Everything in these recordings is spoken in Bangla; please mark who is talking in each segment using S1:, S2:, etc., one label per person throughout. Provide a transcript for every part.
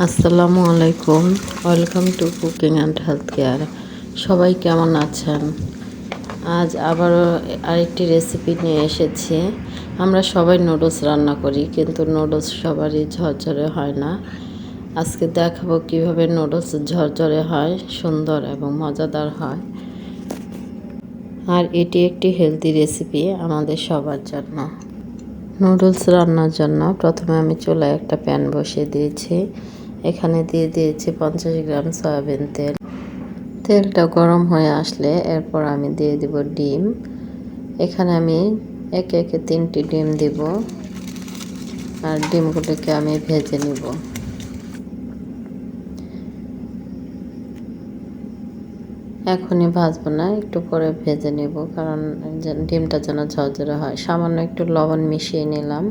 S1: আসসালামু আলাইকুম। Welcome to cooking and health care. সবাই কেমন আছেন? আজ আবারও আরেকটি রেসিপি নিয়ে এসেছি। আমরা সবাই নুডলস রান্না করি, কিন্তু নুডলস সবারই ঝরঝরে হয় না। আজকে দেখাবো কিভাবে নুডলস ঝরঝরে হয়, সুন্দর এবং মজাদার হয়। আর এটি একটি হেলদি রেসিপি আমাদের সবার জন্য। নুডলস রান্নার জন্য প্রথমে আমি চুলায় একটা প্যান বসিয়ে দিয়েছি। এখানে দিয়ে দিয়েছি 50 গ্রাম সয়াবিন তেল। তেলটা গরম হয়ে আসলে এরপর আমি দিয়ে দিব ডিম। এখানে আমি একে একে 3টি ডিম দিব, আর ডিমগুলোকে আমি ভেজে নিব। এখনই ভাজবো না, একটু পরে ভেজে নেব, কারণ ডিমটা যেন ঝরঝরে হয়। সামান্য একটু লবণ মিশিয়ে নিলাম।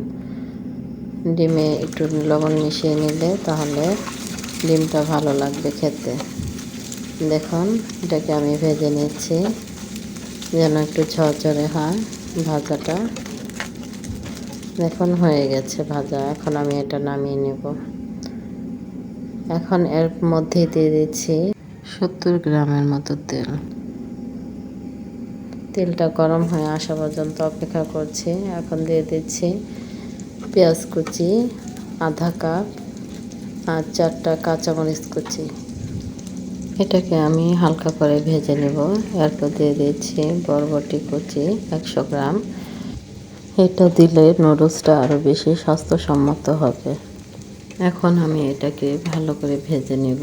S1: ডিমে একটু লবণ মিশিয়ে নিলে তাহলে ডিমটা ভালো লাগবে খেতে। দেখুন, এটাকে আমি ভেজে নিচ্ছি যেন একটু ঝরঝরে হয় ভাজাটা। দেখুন হয়ে গেছে ভাজা। এখন আমি এটা নামিয়ে নেব। এখন এর মধ্যে দিয়ে দিচ্ছি 70 গ্রামের মতো তেল। তেলটা গরম হয়ে আসা পর্যন্ত অপেক্ষা করছি। এখন দিয়ে দিচ্ছি পেঁয়াজ কুচি আধা কাপ আর 4টা কাঁচামরিচ কুচি। এটাকে আমি হালকা করে ভেজে নেব। এরপর দিয়ে দিচ্ছি বরবটি কুচি 100 গ্রাম। এটা দিলে নুডলসটা আরও বেশি স্বাস্থ্যসম্মত হবে। এখন আমি এটাকে ভালো করে ভেজে নেব।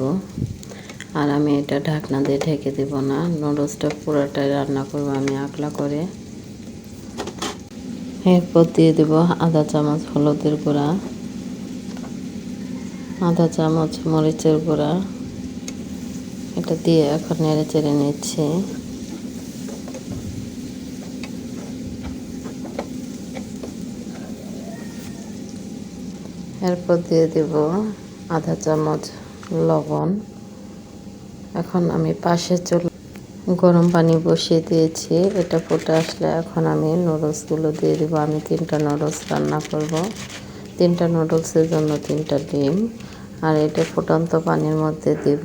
S1: আর আমি এটা ঢাকনা দিয়ে ঢেকে দেব না, নুডলসটা পুরোটাই রান্না করব আমি আকলা করে। এরপর দিয়ে দেব আধা চামচ হলুদের গুঁড়া, আধা চামচ মরিচের গুঁড়া। এটা দিয়ে এখন নেড়ে চেড়ে নিচ্ছি। এরপর দিয়ে দেব আধা চামচ লবণ। এখন আমি পাশে গরম পানি বসিয়ে দিয়েছি। এটা ফুটে আসলে এখন আমি নুডলসগুলো দিয়ে দেবো। আমি 3টা নুডলস রান্না করব। 3টা নুডলসের জন্য 3টা ডিম। আর এটা ফুটন্ত পানির মধ্যে দিব।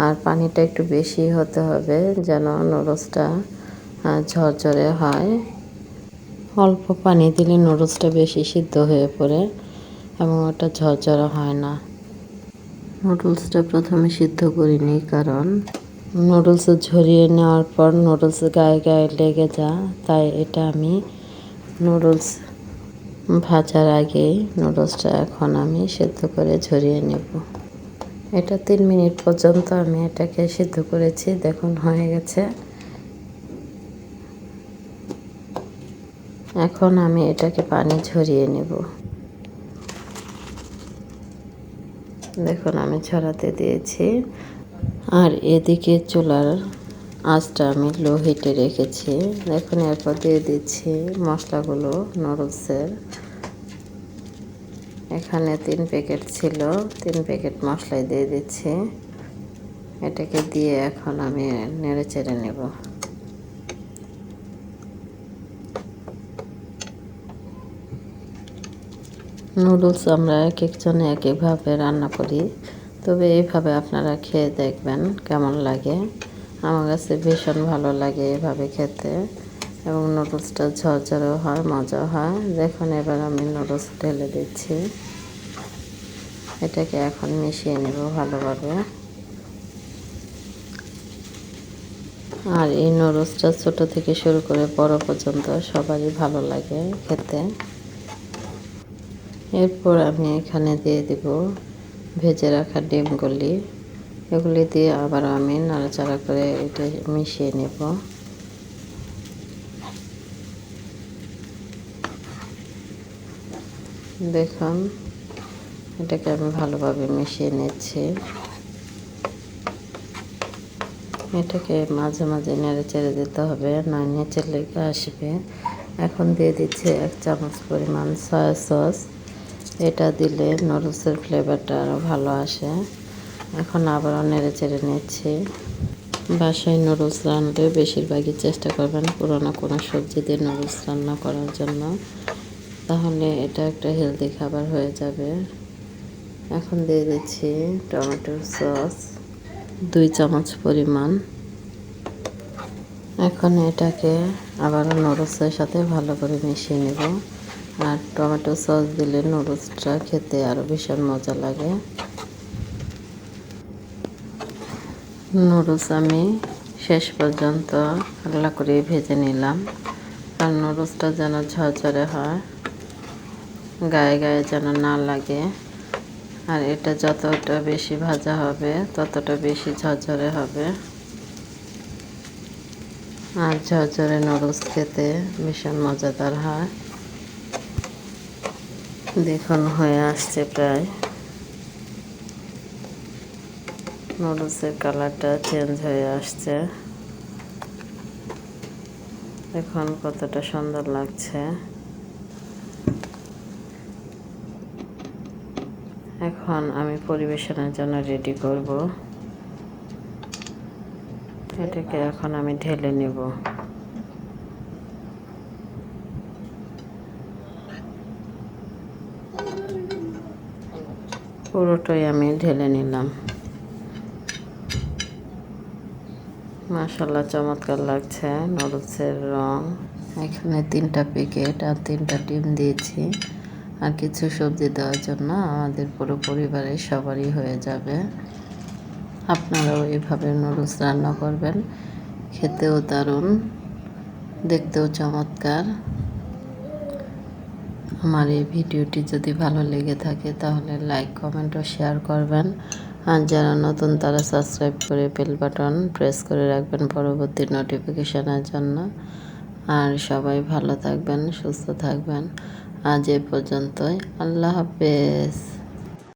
S1: আর পানিটা একটু বেশি হতে হবে যেন নুডলসটা ঝরঝরে হয়। অল্প পানি দিলে নুডলসটা বেশি সিদ্ধ হয়ে পড়ে এবং ওটা ঝরঝরে হয় না। নুডলসটা প্রথমে সিদ্ধ করিনি, কারণ নুডলস ঝরিয়ে নেওয়ার পর নুডলস গায়ে গায়ে লেগে যায়। তাই এটা আমি নুডলস ভাজার আগে নুডলসটা এখন আমি সিদ্ধ করে ঝরিয়ে নেব। এটা 3 মিনিট পর্যন্ত আমি এটাকে সিদ্ধ করেছি। দেখুন হয়ে গেছে। এখন আমি এটাকে পানি ঝরিয়ে নেব। দেখুন আমি ঝরাতে দিয়েছি। আর এদিকে চুলার আঁচটা আমি লো হিটে রেখেছি। দেখুন এরপর দিয়ে দিচ্ছি মশলাগুলো নুডলসের। এখানে 3 প্যাকেট ছিল, 3 প্যাকেট মশলাই দিয়ে দিচ্ছি। এটাকে দিয়ে এখন আমি নেড়ে চেড়ে নেব। নুডলস আমরা এক একজনে এক একভাবে রান্না করি, তবে এইভাবে আপনারা খেয়ে দেখবেন কেমন লাগে। আমার কাছে ভীষণ ভালো লাগে এভাবে খেতে, এবং নুডলসটা ঝরঝরেও হয়, মজা হয়। দেখুন এবার আমি নুডলস ঢেলে দিচ্ছি। এটাকে এখন মিশিয়ে নেব ভালোভাবে। আর এই নুডলসটা ছোট থেকে শুরু করে বড় পর্যন্ত সবারই ভালো লাগে খেতে। এরপর আমি এখানে দিয়ে দেব ভেজে রাখা ডিমগুলি। এগুলি দিয়ে আবার আমি নাড়াচাড়া করে এটা মিশিয়ে নেব। দেখুন এটাকে আমি ভালোভাবে মিশিয়ে নিচ্ছি। এটাকে মাঝে মাঝে নেড়ে চেড়ে দিতে হবে, নয় নিচে লেগে আসবে। এখন দিয়ে দিচ্ছি 1 চামচ পরিমাণ সয়া সস। এটা দিলে নুডলসের ফ্লেভারটা আরও ভালো আসে। এখন আবারও নেড়ে চেড়ে নিচ্ছি। বাসায় নুডলস রান্নাতে বেশিরভাগই চেষ্টা করবেন পুরোনো কোনো সবজি দিয়ে নুডলস রান্না করার জন্য, তাহলে এটা একটা হেলদি খাবার হয়ে যাবে। এখন দিয়ে দিচ্ছি টমেটোর সস 2 চামচ পরিমাণ। এখন এটাকে আবার নুডলসের সাথে ভালো করে মিশিয়ে নেব। আর টমেটো সস দিলে নুডলসটা খেতে আরও ভীষণ মজা লাগে। নুডলস আমি শেষ পর্যন্ত হালকা করে ভেজে নিলাম, আর নুডলসটা যেন ঝরঝরে হয়, গায়ে গায়ে যেন না লাগে। আর এটা যতটা বেশি ভাজা হবে ততটা বেশি ঝরঝরে হবে। আর ঝরঝরে নুডলস খেতে ভীষণ মজাদার হয়। দেখুন হয়ে আসছে প্রায়, নুডলসের কালারটা চেঞ্জ হয়ে আসছে। দেখুন কতটা সুন্দর লাগছে। এখন আমি পরিবেশনের জন্য রেডি করব। এটাকে এখন আমি ঢেলে নেব। পুরোটাই আমি ঢেলে নিলাম। মাশাআল্লাহ চমৎকার লাগছে নুডলসের রং। এখানে 3টা প্যাকেট আর 3টা ডিম দিয়েছি, আর কিছু সবজি দেওয়ার জন্য আমাদের পুরো পরিবারের সবারই হয়ে যাবে। আপনারাও এইভাবে নুডলস রান্না করবেন, খেতেও দারুণ, দেখতেও চমৎকার। আমার এই ভিডিওটি যদি ভালো লেগে থাকে তাহলে লাইক, কমেন্ট ও শেয়ার করবেন। আর যারা নতুন তারা সাবস্ক্রাইব করে বেল বাটন প্রেস করে রাখবেন পরবর্তী নোটিফিকেশনের জন্য। আর সবাই ভালো থাকবেন, সুস্থ থাকবেন। আজ এ পর্যন্তই। আল্লাহ হাফেজ।